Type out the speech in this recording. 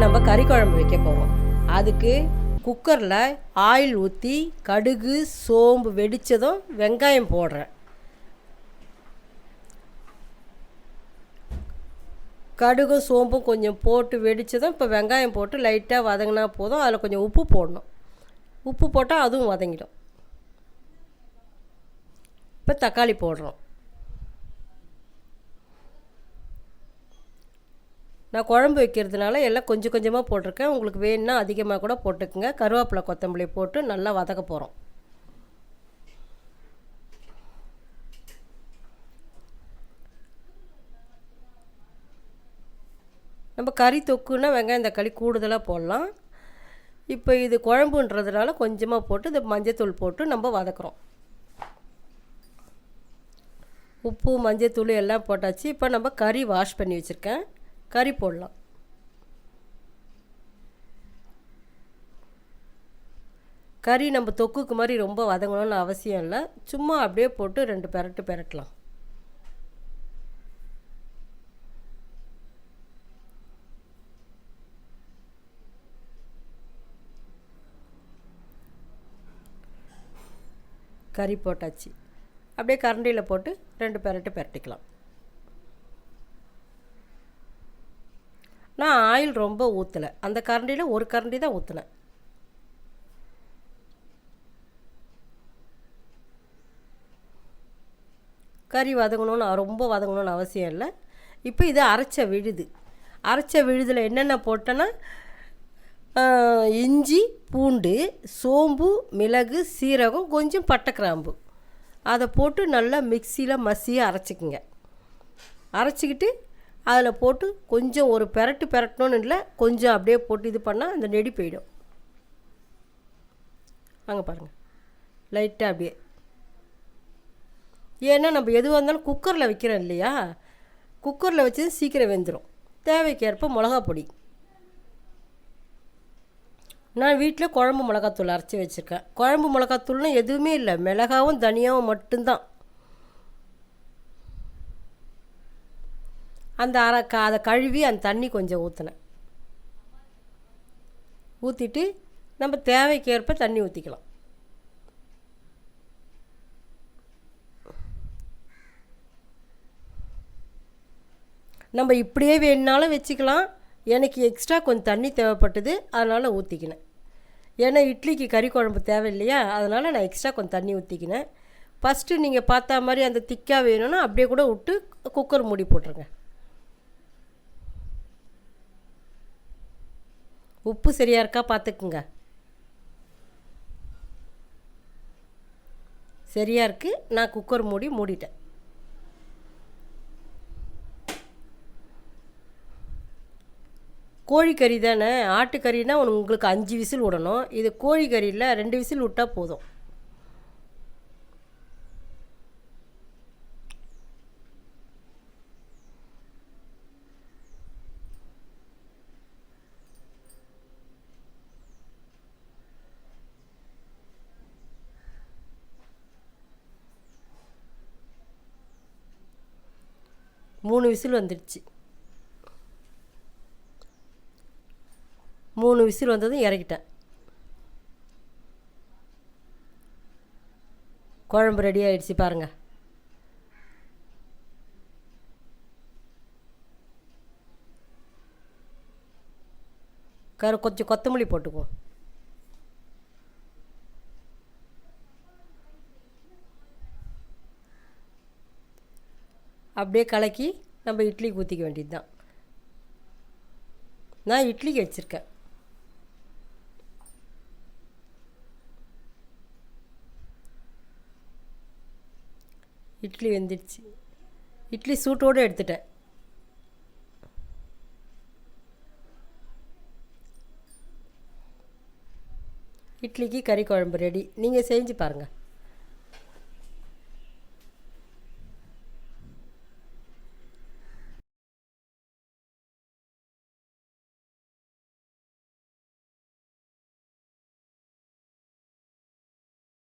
நம்ம கறி குழம்பு வைக்க போகிறோம். அதுக்கு குக்கரில் ஆயில் ஊற்றி கடுகு சோம்பு வெடித்ததும் வெங்காயம் போடுறேன். கடுகும் சோம்பும் கொஞ்சம் போட்டு வெடித்ததும் இப்போ வெங்காயம் போட்டு லைட்டாக வதங்கினா போதும். அதில் கொஞ்சம் உப்பு போடணும். உப்பு போட்டால் அதுவும் வதங்கிடும். இப்போ தக்காளி போடுறோம். நான் குழம்பு வைக்கிறதுனால எல்லாம் கொஞ்சம் கொஞ்சமாக போட்டிருக்கேன். உங்களுக்கு வேணுன்னா அதிகமாக கூட போட்டுக்குங்க. கருவேப்பிலை கொத்தமல்லி போட்டு நல்லா வதக்க போகிறோம். நம்ம கறி தொக்குன்னா வெங்காயம் தக்காளி கூடுதலாக போடலாம். இப்போ இது குழம்புன்றதுனால கொஞ்சமாக போட்டு இந்த மஞ்சத்தூள் போட்டு நம்ம வதக்குறோம். உப்பு மஞ்சத்தூள் எல்லாம் போட்டாச்சு. இப்போ நம்ம கறி வாஷ் பண்ணி வச்சுருக்கேன். கறி போடலாம். கறி நம்ம தொக்குக்கு மாதிரி ரொம்ப வதங்கணும்னு அவசியம் இல்லை. சும்மா அப்படியே போட்டு 2 பெரட்டு பெரட்டலாம். கறி போட்டாச்சு. அப்படியே கரண்டியில் போட்டு 2 பெரட்டு பெரட்டிக்கலாம். நான் ஆயில் ரொம்ப ஊற்றலை. அந்த கரண்டியில் ஒரு கரண்டி தான் ஊற்றினேன். கறி வதங்கணும்னு ரொம்ப வதங்கணும்னு அவசியம் இல்லை. இப்போ இது அரைச்ச விழுதில் என்னென்ன போட்டேன்னா இஞ்சி பூண்டு சோம்பு மிளகு சீரகம் கொஞ்சம் பட்டை கிராம்பு அதை போட்டு நல்லா மிக்சியில் மசியாக அரைச்சிக்குங்க. அரைச்சிக்கிட்டு அதில் போட்டு கொஞ்சம் ஒரு பெரட்டணும்னு இல்லை, கொஞ்சம் அப்படியே போட்டு இது பண்ணால் அந்த நெடி போயிடும். அங்கே பாருங்கள், லைட்டாக அப்படியே. ஏன்னா நம்ம எதுவாக இருந்தாலும் குக்கரில் வைக்கிறோம் இல்லையா, குக்கரில் வச்சது சீக்கிரம் வெந்துடும். தேவைக்கேற்ப மிளகா பொடி. நான் வீட்டில் குழம்பு மிளகாத்தூள் அரைச்சி வச்சுருக்கேன். குழம்பு மிளகாத்தூள்னால் எதுவுமே இல்லை, மிளகாவும் தனியாவும் மட்டும்தான். அந்த அதை கழுவி அந்த தண்ணி கொஞ்சம் ஊற்றினேன். ஊற்றிட்டு நம்ம தேவைக்கேற்ப தண்ணி ஊற்றிக்கலாம். நம்ம இப்படியே வேணுனாலும் வச்சுக்கலாம். எனக்கு எக்ஸ்ட்ரா கொஞ்சம் தண்ணி தேவைப்பட்டது, அதனால் ஊற்றிக்கினேன். ஏன்னா இட்லிக்கு கறி குழம்பு தேவை இல்லையா, அதனால் நான் எக்ஸ்ட்ரா கொஞ்சம் தண்ணி ஊற்றிக்கினேன். ஃபஸ்ட்டு நீங்கள் பார்த்தா மாதிரி அந்த திக்காக வேணும்னா அப்படியே கூட விட்டு குக்கர் மூடி போட்டுருங்க. உப்பு சரியாக இருக்கா பார்த்துக்குங்க. சரியாக இருக்குது. நான் குக்கர் மூடிட்டேன். கோழிக்கறி தானே, ஆட்டுக்கறினா உங்களுக்கு 5 விசில் விடணும். இது கோழிக்கறியில் 2 விசில் விட்டால் போதும். மூணு விசில் வந்துடுச்சு. 3 விசில் வந்ததும் இறக்கிட்டேன். குழம்பு ரெடி ஆகிடுச்சு பாருங்கள். கொஞ்சம் கொத்தமல்லி போட்டுக்குவோம். அப்படியே கலக்கி நம்ம இட்லிக்கு ஊற்றிக்க வேண்டியது தான். நான் இட்லிக்கு வச்சுருக்கேன். இட்லி வெந்துடுச்சு. இட்லி சூட்டோடு எடுத்துட்டேன். இட்லிக்கு கறி குழம்பு ரெடி. நீங்கள் செஞ்சு பாருங்கள்.